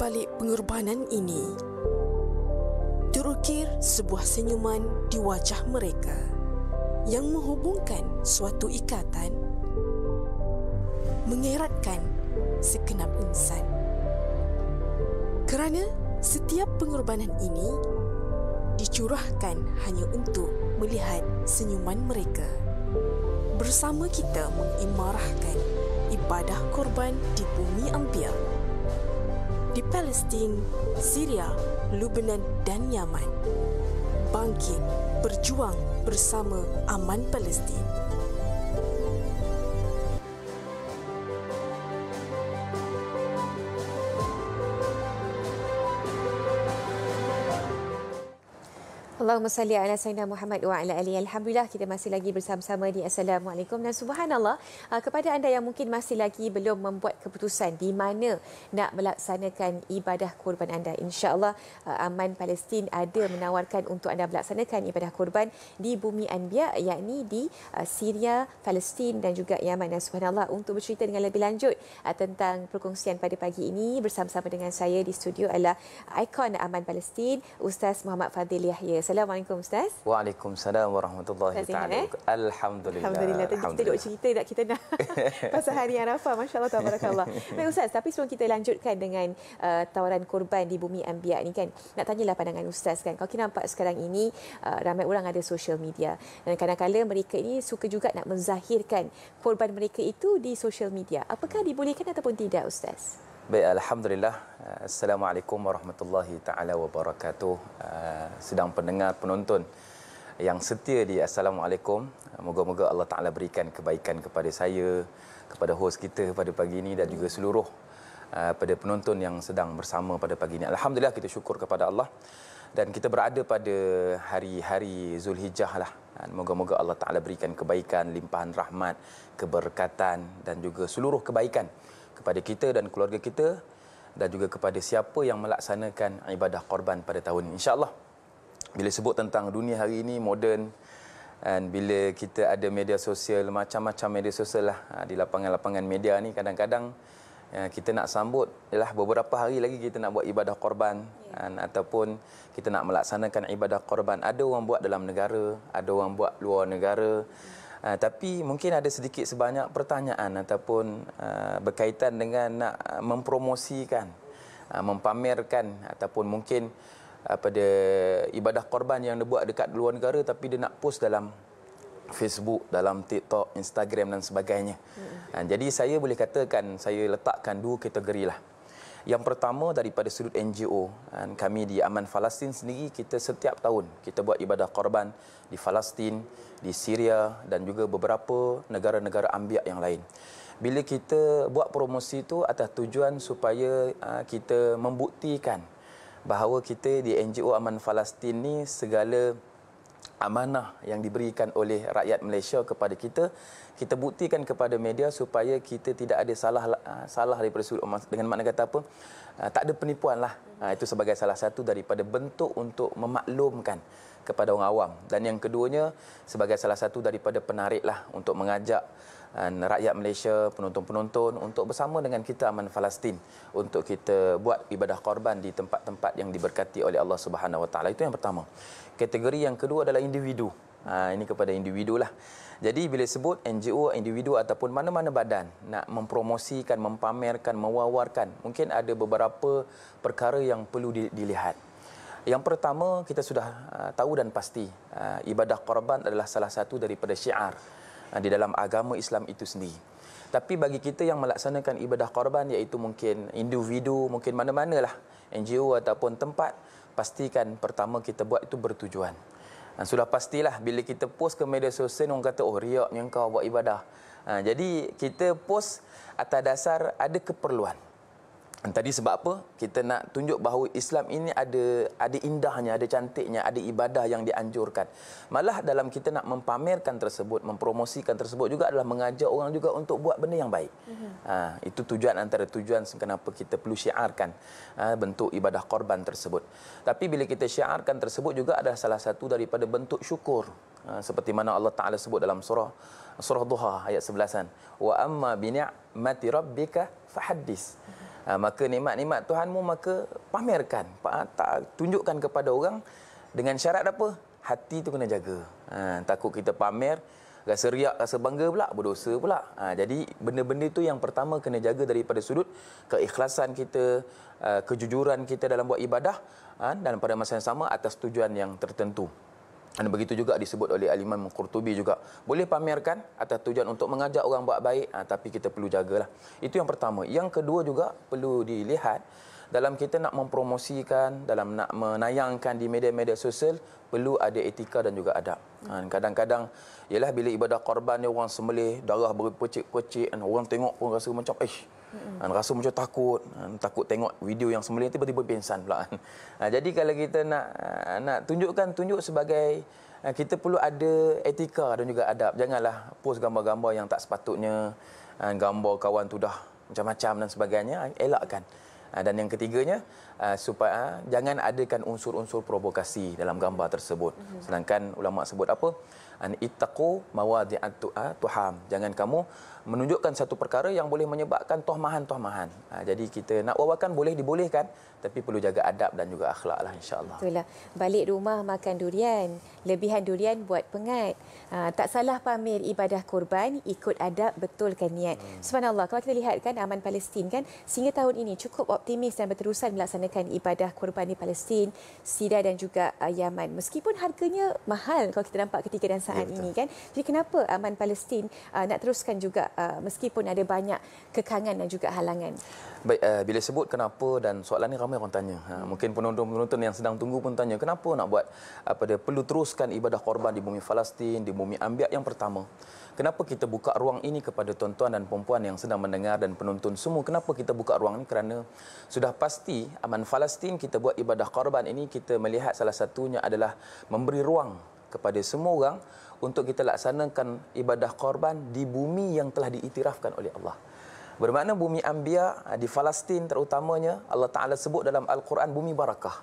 balik pengorbanan ini, terukir sebuah senyuman di wajah mereka yang menghubungkan suatu ikatan, mengeratkan segenap insan. Kerana setiap pengorbanan ini dicurahkan hanya untuk melihat senyuman mereka. Bersama kita mengimarahkan ibadah korban di bumi Anbiya, di Palestin, Syria, Lebanon dan Yaman. Bangkit, berjuang bersama aman Palestin. Allahumma salli ala Sayyidina Muhammad wa ala alihi. Alhamdulillah, kita masih lagi bersama-sama di Assalamualaikum. Dan subhanallah, kepada anda yang mungkin masih lagi belum membuat keputusan di mana nak melaksanakan ibadah korban anda, insya-Allah Aman Palestin ada menawarkan untuk anda melaksanakan ibadah korban di bumi Anbiya, yakni di Syria, Palestin dan juga Yaman. Dan subhanallah, untuk bercerita dengan lebih lanjut tentang perkongsian pada pagi ini, bersama-sama dengan saya di studio adalah ikon Aman Palestin, Ustaz Muhammad Fadil Yahya. Assalamualaikum Ustaz. Waalaikumsalam warahmatullahi taala. Alhamdulillah. Alhamdulillah. Kita duk cerita tak kita nak pasal hari Arafah, masya-Allah tabarakallah. Baik Ustaz, tapi sebelum kita lanjutkan dengan tawaran korban di bumi Anbiya ni kan, nak tanyalah pandangan Ustaz kan. Kalau kita nampak sekarang ini ramai orang ada social media dan kadang-kadang mereka ini suka juga nak menzahirkan korban mereka itu di social media. Apakah dibolehkan ataupun tidak Ustaz? Baik, alhamdulillah. Assalamualaikum warahmatullahi taala wabarakatuh. Sedang pendengar penonton yang setia di Assalamualaikum. Moga-moga Allah Taala berikan kebaikan kepada saya, kepada hos kita pada pagi ini dan juga seluruh pada penonton yang sedang bersama pada pagi ini. Alhamdulillah, kita syukur kepada Allah dan kita berada pada hari-hari Zulhijjah lah. Moga-moga Allah Taala berikan kebaikan, limpahan rahmat, keberkatan dan juga seluruh kebaikan kepada kita dan keluarga kita dan juga kepada siapa yang melaksanakan ibadah korban pada tahun ini. InsyaAllah, bila sebut tentang dunia hari ini moden dan bila kita ada media sosial, macam-macam media sosial lah di lapangan-lapangan media ni, kadang-kadang kita nak sambut ialah beberapa hari lagi kita nak buat ibadah korban ataupun kita nak melaksanakan ibadah korban. Ada orang buat dalam negara, ada orang buat luar negara. Tapi mungkin ada sedikit sebanyak pertanyaan ataupun berkaitan dengan nak mempromosikan, mempamerkan ataupun mungkin pada ibadah korban yang dibuat dekat luar negara tapi dia nak post dalam Facebook, dalam TikTok, Instagram dan sebagainya. Jadi saya boleh katakan saya letakkan dua kategori lah. Yang pertama daripada sudut NGO, kami di Aman Palestin sendiri, kita setiap tahun kita buat ibadah korban di Palestin, di Syria dan juga beberapa negara-negara Anbiya yang lain. Bila kita buat promosi itu atas tujuan supaya kita membuktikan bahawa kita di NGO Aman Palestin ni segala amanah yang diberikan oleh rakyat Malaysia kepada kita, kita buktikan kepada media supaya kita tidak ada salah daripada sudut, dengan makna kata apa, tak ada penipuan lah. Itu sebagai salah satu daripada bentuk untuk memaklumkan kepada orang awam. Dan yang keduanya sebagai salah satu daripada penarik lah untuk mengajak rakyat Malaysia, penonton-penonton untuk bersama dengan kita Aman Palestin untuk kita buat ibadah korban di tempat-tempat yang diberkati oleh Allah Subhanahu Wa Taala. Itu yang pertama. Kategori yang kedua adalah individu. Ini kepada individu lah. Jadi bila sebut NGO, individu ataupun mana-mana badan nak mempromosikan, mempamerkan, mewawarkan, mungkin ada beberapa perkara yang perlu dilihat. Yang pertama, kita sudah tahu dan pasti ibadah korban adalah salah satu daripada syiar di dalam agama Islam itu sendiri. Tapi bagi kita yang melaksanakan ibadah korban, iaitu mungkin individu, mungkin mana-manalah NGO ataupun tempat, pastikan pertama kita buat itu bertujuan. Sudah pastilah bila kita post ke media sosial, orang kata, oh riaknya kau buat ibadah. Jadi kita post atas dasar ada keperluan. Tadi sebab apa? Kita nak tunjuk bahawa Islam ini ada indahnya, ada cantiknya, ada ibadah yang dianjurkan. Malah dalam kita nak mempamerkan tersebut, mempromosikan tersebut juga adalah mengajak orang juga untuk buat benda yang baik. Itu tujuan antara tujuan kenapa kita perlu syiarkan bentuk ibadah korban tersebut. Tapi bila kita syiarkan tersebut juga adalah salah satu daripada bentuk syukur. Seperti mana Allah Ta'ala sebut dalam surah Duha ayat 11-an. Wa amma bi ni'mati rabbika fahaddis. Maka nikmat-nikmat Tuhanmu maka pamerkan, tunjukkan kepada orang dengan syarat apa? Hati tu kena jaga. Takut kita pamer, rasa riak, rasa bangga pula, berdosa pula. Jadi benda-benda itu yang pertama kena jaga daripada sudut keikhlasan kita, kejujuran kita dalam buat ibadah, dan pada masa yang sama atas tujuan yang tertentu. Dan begitu juga disebut oleh Al-Imam Qurtubi juga. Boleh pamerkan atas tujuan untuk mengajak orang buat baik, tapi kita perlu jagalah. Itu yang pertama. Yang kedua juga perlu dilihat dalam kita nak mempromosikan, dalam nak menayangkan di media-media sosial, perlu ada etika dan juga adab. Kadang-kadang ialah bila ibadah korban ni orang sembelih, darah berpecik-pecik, orang tengok pun rasa macam rasa macam takut tengok video yang sembelih tiba-tiba pingsan pula. Jadi kalau kita nak tunjuk sebagai kita perlu ada etika dan juga adab. Janganlah post gambar-gambar yang tak sepatutnya, gambar kawan tu dah macam-macam dan sebagainya, elakkan. Dan yang ketiganya, supaya jangan adakan unsur-unsur provokasi dalam gambar tersebut. Sedangkan ulama sebut apa? Ittaqu mawadi'at tuham. Jangan kamu menunjukkan satu perkara yang boleh menyebabkan tohmahan-tohmahan. Jadi kita nak wawakan boleh dibolehkan, tapi perlu jaga adab dan juga akhlak lah, insya-Allah. Itulah, balik rumah makan durian, lebihan durian buat pengat. Tak salah pamer ibadah kurban, ikut adab, betulkan niat. Subhanallah, kalau kita lihat kan aman Palestin kan, sehingga tahun ini cukup optimis dan berterusan melaksanakan ibadah kurban di Palestin, Syria dan juga Yaman. Meskipun harganya mahal kalau kita nampak ketika dan saat ini kan. Jadi kenapa aman Palestin nak teruskan juga meskipun ada banyak kekangan dan juga halangan? Baik, bila sebut kenapa, dan soalan ni ramai orang tanya. Mungkin penonton-penonton yang sedang tunggu pun tanya, kenapa nak buat perlu teruskan ibadah korban di bumi Palestin, di bumi Ambiak? Yang pertama, kenapa kita buka ruang ini kepada tuan-tuan dan puan-puan yang sedang mendengar dan penonton semua? Kenapa kita buka ruang ini? Kerana sudah pasti aman Palestin kita buat ibadah korban ini, kita melihat salah satunya adalah memberi ruang kepada semua orang untuk kita laksanakan ibadah korban di bumi yang telah diiktirafkan oleh Allah. Bermakna bumi Anbiya di Palestin terutamanya, Allah Ta'ala sebut dalam Al-Quran bumi barakah,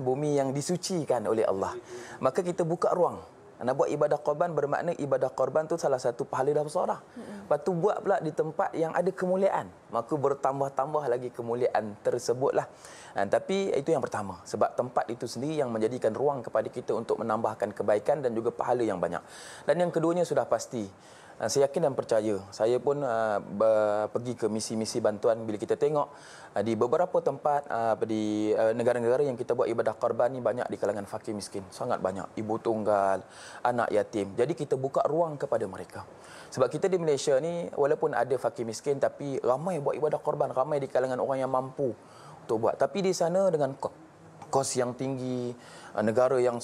bumi yang disucikan oleh Allah. Maka kita buka ruang nak buat ibadah korban, bermakna ibadah korban tu salah satu pahala dah besar dah. Lepas tu buat pula di tempat yang ada kemuliaan, maka bertambah-tambah lagi kemuliaan tersebutlah. Tapi itu yang pertama, sebab tempat itu sendiri yang menjadikan ruang kepada kita untuk menambahkan kebaikan dan juga pahala yang banyak. Dan yang keduanya sudah pasti, saya yakin dan percaya, saya pun pergi ke misi-misi bantuan, bila kita tengok di beberapa tempat di negara-negara yang kita buat ibadah korban ni, banyak di kalangan fakir miskin, sangat banyak, ibu tunggal, anak yatim. Jadi kita buka ruang kepada mereka. Sebab kita di Malaysia ni walaupun ada fakir miskin, tapi ramai buat ibadah korban, ramai di kalangan orang yang mampu untuk buat. Tapi di sana dengan kos yang tinggi, negara yang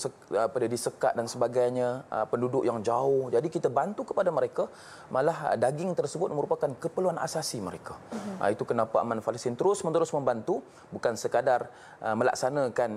disekat dan sebagainya, penduduk yang jauh. Jadi kita bantu kepada mereka, malah daging tersebut merupakan keperluan asasi mereka. Itu kenapa Aman Palestin terus-menerus membantu, bukan sekadar melaksanakan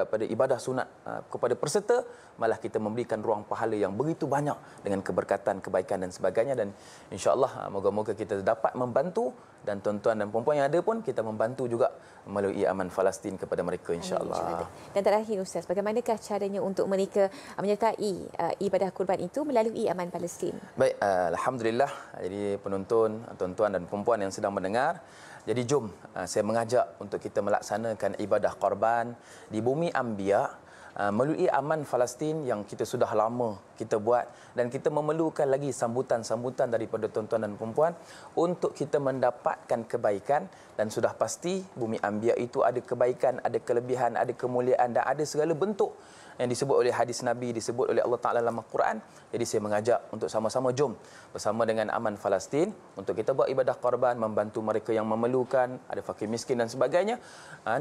pada ibadah sunat kepada peserta, malah kita memberikan ruang pahala yang begitu banyak dengan keberkatan, kebaikan dan sebagainya. Dan insya-Allah moga-moga kita dapat membantu, dan tuan-tuan dan puan-puan yang ada pun kita membantu juga melalui Aman Palestin kepada mereka, insya-Allah. Dan terakhir Ustaz, bagaimanakah caranya untuk mereka menyertai ibadah kurban itu melalui Aman Palestin? Baik, alhamdulillah. Jadi penonton, tuan-tuan dan puan-puan yang sedang mendengar, jadi jom saya mengajak untuk kita melaksanakan ibadah korban di bumi Anbiya melalui Aman Palestin yang kita sudah lama kita buat, dan kita memerlukan lagi sambutan-sambutan daripada tuan-tuan dan puan-puan untuk kita mendapatkan kebaikan. Dan sudah pasti bumi Anbiya itu ada kebaikan, ada kelebihan, ada kemuliaan, dan ada segala bentuk yang disebut oleh hadis Nabi, disebut oleh Allah Ta'ala dalam Al-Quran. Jadi saya mengajak untuk sama-sama jom bersama dengan Aman Palestin untuk kita buat ibadah korban, membantu mereka yang memerlukan, ada fakir miskin dan sebagainya.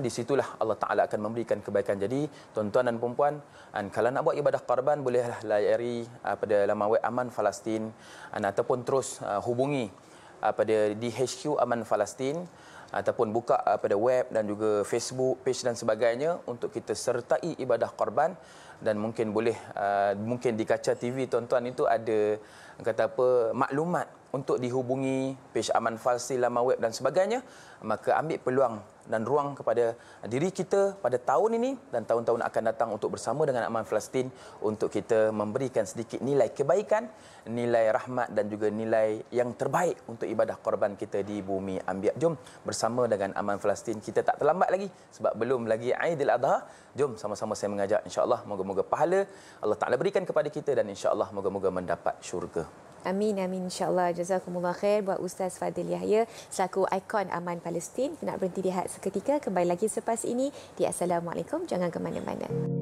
Di situlah Allah Ta'ala akan memberikan kebaikan. Jadi tuan-tuan dan perempuan, kalau nak buat ibadah korban, bolehlah layari pada laman web Aman Palestin, ataupun terus hubungi di HQ Aman Palestin, ataupun buka pada web dan juga Facebook page dan sebagainya untuk kita sertai ibadah korban. Dan mungkin boleh mungkin di kaca TV tuan-tuan itu ada maklumat untuk dihubungi page Aman Palestin, laman web dan sebagainya. Maka ambil peluang dan ruang kepada diri kita pada tahun ini dan tahun-tahun akan datang untuk bersama dengan Aman Palestin untuk kita memberikan sedikit nilai kebaikan, nilai rahmat dan juga nilai yang terbaik untuk ibadah korban kita di bumi Ambiak. Jom bersama dengan Aman Palestin, kita tak terlambat lagi sebab belum lagi Aidiladha. Jom sama-sama saya mengajak, insya-Allah moga-moga pahala Allah Taala berikan kepada kita dan insya-Allah moga-moga mendapat syurga. Amin, amin, insyaAllah. Jazakumullah khair buat Ustaz Fadil Yahya selaku ikon Aman Palestin. Nak berhenti lihat seketika, kembali lagi selepas ini di Assalamualaikum. Jangan ke mana-mana.